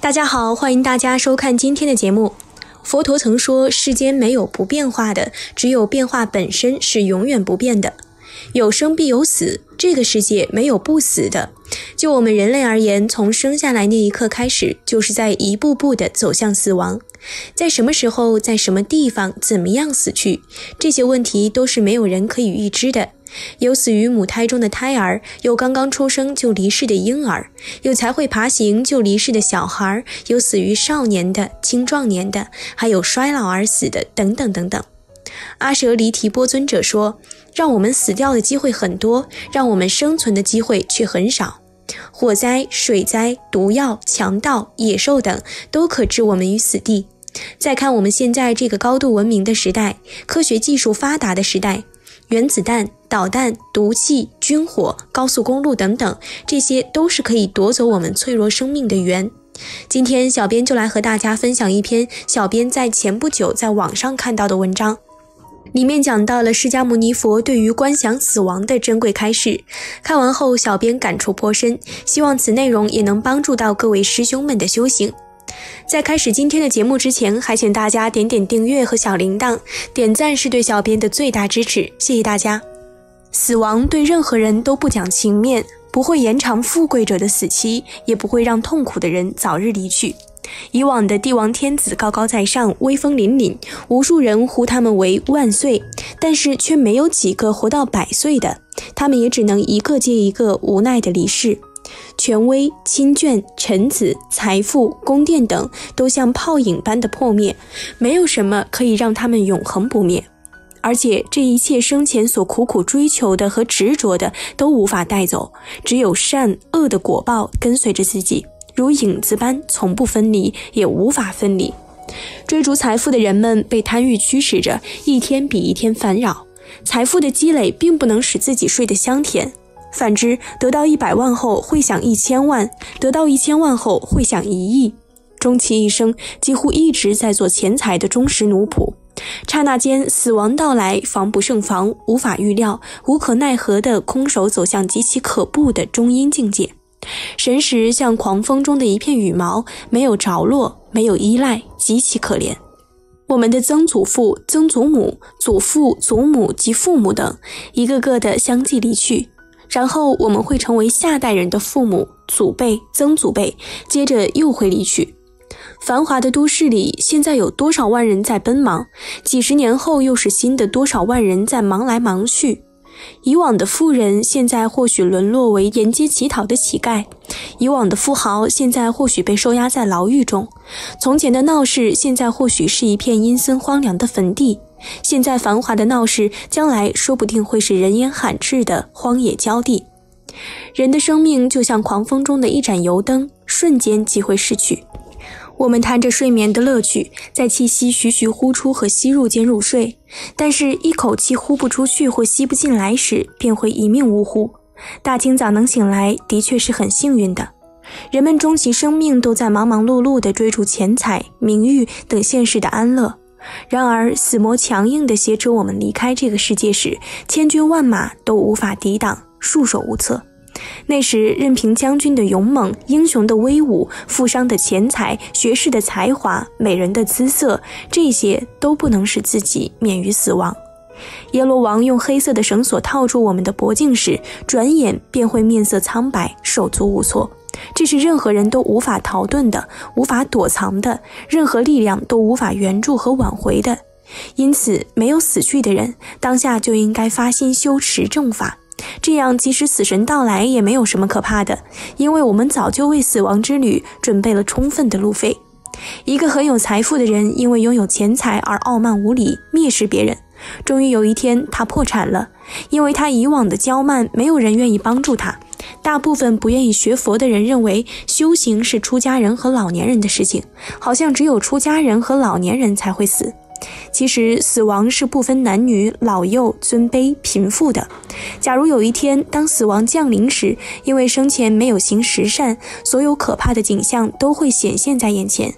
大家好，欢迎大家收看今天的节目。佛陀曾说，世间没有不变化的，只有变化本身是永远不变的。有生必有死，这个世界没有不死的。就我们人类而言，从生下来那一刻开始，就是在一步步地走向死亡。在什么时候，在什么地方，怎么样死去，这些问题都是没有人可以预知的。有死于母胎中的胎儿，有刚刚出生就离世的婴儿，有才会爬行就离世的小孩，有死于少年的、青壮年的，还有衰老而死的，等等等等。阿舍离提波尊者说，让我们死掉的机会很多，让我们生存的机会却很少。火灾、水灾、毒药、强盗、野兽等都可置我们于死地。再看我们现在这个高度文明的时代，科学技术发达的时代，原子弹、导弹、毒气、军火、高速公路等等，这些都是可以夺走我们脆弱生命的源。今天小编就来和大家分享一篇小编在前不久在网上看到的文章，里面讲到了释迦牟尼佛对于观想死亡的珍贵开示。看完后小编感触颇深，希望此内容也能帮助到各位师兄们的修行。在开始今天的节目之前，还请大家点点订阅和小铃铛，点赞是对小编的最大支持，谢谢大家。死亡对任何人都不讲情面，不会延长富贵者的死期，也不会让痛苦的人早日离去。以往的帝王天子高高在上，威风凛凛，无数人呼他们为万岁，但是却没有几个活到100岁的，他们也只能一个接一个无奈的离世。权威、亲眷、臣子、财富、宫殿等都像泡影般的破灭，没有什么可以让他们永恒不灭。而且这一切生前所苦苦追求的和执着的都无法带走，只有善恶的果报跟随着自己，如影子般从不分离，也无法分离。追逐财富的人们被贪欲驱使着，一天比一天烦扰。财富的积累并不能使自己睡得香甜，反之，得到100万后会想1000万，得到1000万后会想1亿，终其一生几乎一直在做钱财的忠实奴仆。刹那间，死亡到来，防不胜防，无法预料，无可奈何的空手走向极其可怖的中阴境界。神识像狂风中的一片羽毛，没有着落，没有依赖，极其可怜。我们的曾祖父、曾祖母、祖父、祖母及父母等，一个个的相继离去，然后我们会成为下代人的父母、祖辈、曾祖辈，接着又会离去。繁华的都市里，现在有多少万人在奔忙，几十年后又是新的多少万人在忙来忙去。以往的富人现在或许沦落为沿街乞讨的乞丐，以往的富豪现在或许被收押在牢狱中，从前的闹市现在或许是一片阴森荒凉的坟地，现在繁华的闹市将来说不定会是人烟罕至的荒野焦地。人的生命就像狂风中的一盏油灯，瞬间即会逝去。我们贪着睡眠的乐趣，在气息徐徐呼出和吸入间入睡，但是一口气呼不出去或吸不进来时，便会一命呜呼。大清早能醒来，的确是很幸运的。人们终其生命都在忙忙碌碌地追逐钱财、名誉等现世的安乐。然而死魔强硬地挟持我们离开这个世界时，千军万马都无法抵挡，束手无策。那时任凭将军的勇猛、英雄的威武、富商的钱财、学士的才华、美人的姿色，这些都不能使自己免于死亡。耶罗王用黑色的绳索套住我们的脖颈时，转眼便会面色苍白，手足无措。这是任何人都无法逃遁的，无法躲藏的，任何力量都无法援助和挽回的。因此，没有死去的人，当下就应该发心修持正法。这样即使死神到来也没有什么可怕的，因为我们早就为死亡之旅准备了充分的路费。一个很有财富的人因为拥有钱财而傲慢无礼，蔑视别人，终于有一天他破产了，因为他以往的骄慢，没有人愿意帮助他。大部分不愿意学佛的人认为修行是出家人和老年人的事情，好像只有出家人和老年人才会死。其实死亡是不分男女、老幼、尊卑、贫富的。假如有一天当死亡降临时，因为生前没有行实善，所有可怕的景象都会显现在眼前。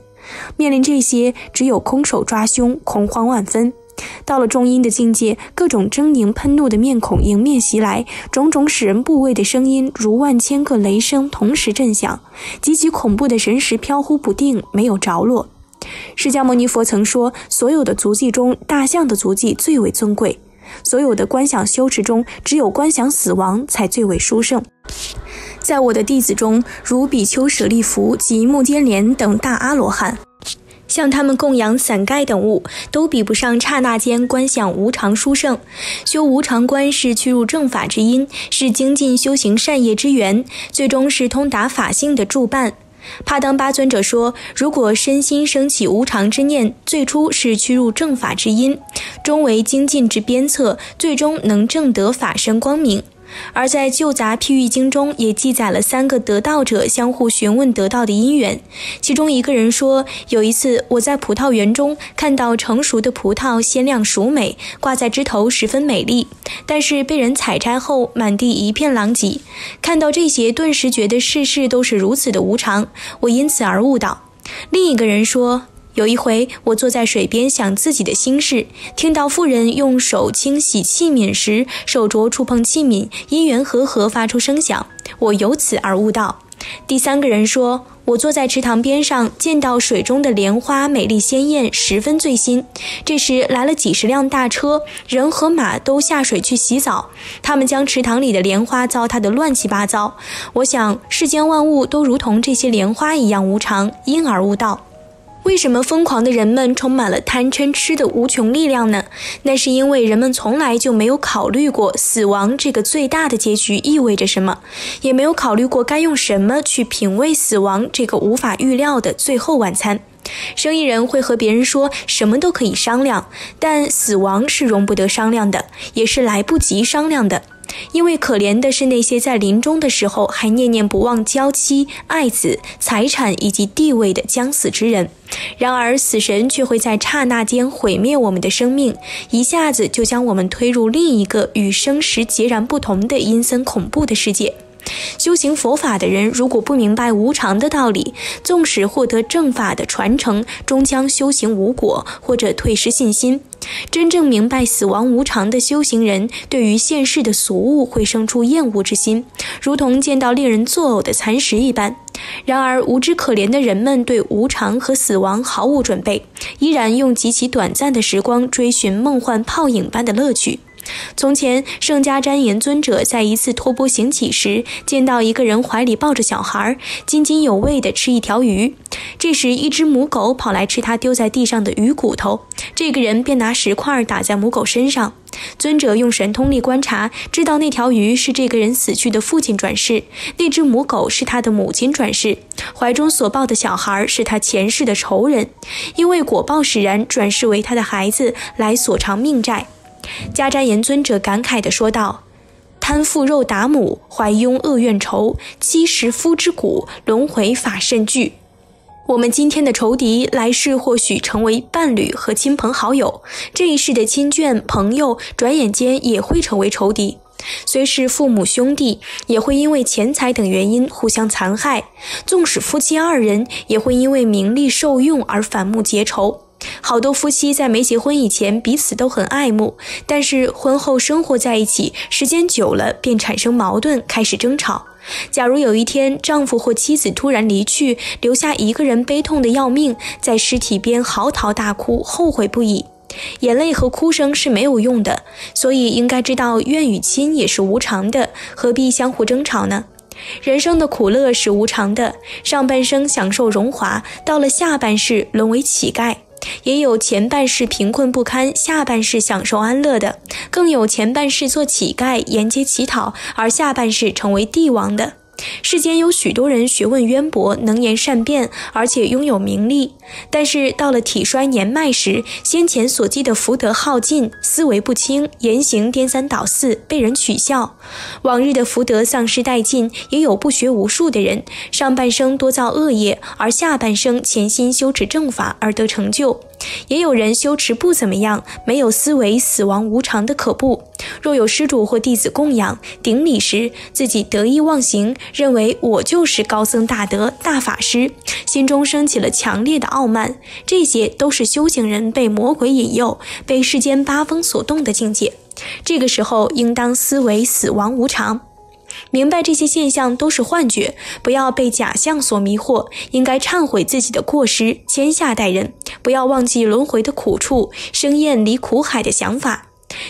面临这些，只有空手抓胸，恐慌万分。到了中阴的境界，各种狰狞喷怒的面孔迎面袭来，种种使人怖畏的声音如万千个雷声同时震响，极其恐怖的神识飘忽不定，没有着落。释迦牟尼佛曾说，所有的足迹中，大象的足迹最为尊贵，所有的观想修持中，只有观想死亡才最为殊胜。在我的弟子中，如比丘舍利弗及目犍连等大阿罗汉，像他们供养伞盖等物，都比不上刹那间观想无常殊胜。修无常观是趋入正法之因，是精进修行善业之源，最终是通达法性的助伴。帕当巴尊者说，如果身心升起无常之念，最初是趋入正法之因，终为精进之鞭策，最终能证得法身光明。而在旧杂譬喻经中也记载了3个得道者相互询问得道的因缘。其中一个人说，有一次我在葡萄园中看到成熟的葡萄鲜亮熟美，挂在枝头十分美丽，但是被人采摘后满地一片狼藉。看到这些，顿时觉得世事都是如此的无常，我因此而悟道。另一个人说，有一回，我坐在水边想自己的心事，听到妇人用手清洗器皿时，手镯触碰器皿，因缘和合发出声响，我由此而悟道。第3个人说，我坐在池塘边上，见到水中的莲花美丽鲜艳，十分醉心。这时来了几十辆大车，人和马都下水去洗澡，他们将池塘里的莲花糟蹋得乱七八糟。我想，世间万物都如同这些莲花一样无常，因而悟道。为什么疯狂的人们充满了贪嗔痴的无穷力量呢？那是因为人们从来就没有考虑过死亡这个最大的结局意味着什么，也没有考虑过该用什么去品味死亡这个无法预料的最后晚餐。生意人会和别人说什么都可以商量，但死亡是容不得商量的，也是来不及商量的。因为可怜的是那些在临终的时候还念念不忘娇妻、爱子、财产以及地位的将死之人。然而死神却会在刹那间毁灭我们的生命，一下子就将我们推入另一个与生时截然不同的阴森恐怖的世界。修行佛法的人如果不明白无常的道理，纵使获得正法的传承，终将修行无果或者退失信心。真正明白死亡无常的修行人，对于现世的俗物会生出厌恶之心，如同见到令人作呕的残食一般。然而无知可怜的人们对无常和死亡毫无准备，依然用极其短暂的时光追寻梦幻泡影般的乐趣。从前，圣迦旃延尊者在一次托钵行乞时，见到一个人怀里抱着小孩，津津有味地吃一条鱼。这时，一只母狗跑来吃他丢在地上的鱼骨头，这个人便拿石块打在母狗身上。尊者用神通力观察，知道那条鱼是这个人死去的父亲转世，那只母狗是他的母亲转世，怀中所抱的小孩是他前世的仇人，因为果报使然，转世为他的孩子来索偿命债。迦旃延尊者感慨地说道：贪父肉打母，怀拥恶怨仇，妻食夫之骨，轮回法甚巨。我们今天的仇敌，来世或许成为伴侣和亲朋好友，这一世的亲眷朋友，转眼间也会成为仇敌。虽是父母兄弟，也会因为钱财等原因互相残害，纵使夫妻2人，也会因为名利受用而反目结仇。好多夫妻在没结婚以前彼此都很爱慕，但是婚后生活在一起，时间久了便产生矛盾，开始争吵。假如有一天丈夫或妻子突然离去，留下一个人悲痛的要命，在尸体边嚎啕大哭，后悔不已。眼泪和哭声是没有用的，所以应该知道怨与亲也是无常的，何必相互争吵呢？人生的苦乐是无常的，上半生享受荣华，到了下半世沦为乞丐。也有前半世贫困不堪，下半世享受安乐的，更有前半世做乞丐沿街乞讨，而下半世成为帝王的。世间有许多人学问渊博，能言善辩，而且拥有名利，但是到了体衰年迈时，先前所积的福德耗尽，思维不清，言行颠三倒四，被人取笑。往日的福德丧失殆尽，也有不学无术的人，上半生多造恶业，而下半生潜心修持正法而得成就。也有人修持不怎么样，没有思维死亡无常的可怖。若有施主或弟子供养顶礼时，自己得意忘形，认为我就是高僧大德大法师，心中升起了强烈的傲慢，这些都是修行人被魔鬼引诱，被世间八风所动的境界。这个时候应当思维死亡无常，明白这些现象都是幻觉，不要被假象所迷惑，应该忏悔自己的过失，谦下待人，不要忘记轮回的苦处，生厌离苦海的想法。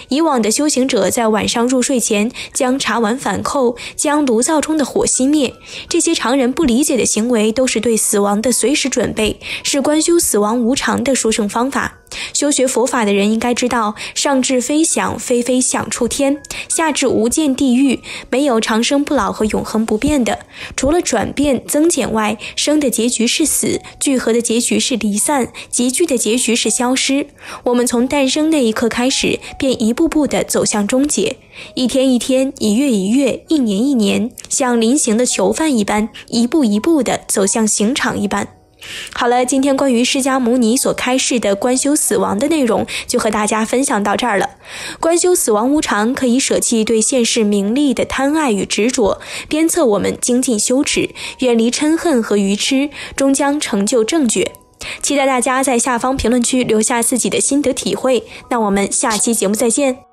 以往的修行者在晚上入睡前将茶碗反扣，将炉灶中的火熄灭，这些常人不理解的行为都是对死亡的随时准备，是观修死亡无常的殊胜方法。修学佛法的人应该知道，上至飞翔，非飞想处天，下至无间地狱，没有长生不老和永恒不变的，除了转变增减外，生的结局是死，聚合的结局是离散，集聚的结局是消失。我们从诞生那一刻开始，便一步步地走向终结，一天一天，一月一月，一年一年，像临刑的囚犯一般，一步一步地走向刑场一般。好了，今天关于释迦牟尼所开示的观修死亡的内容就和大家分享到这儿了。观修死亡无常，可以舍弃对现世名利的贪爱与执着，鞭策我们精进修持，远离嗔恨和愚痴，终将成就正觉。期待大家在下方评论区留下自己的心得体会，那我们下期节目再见。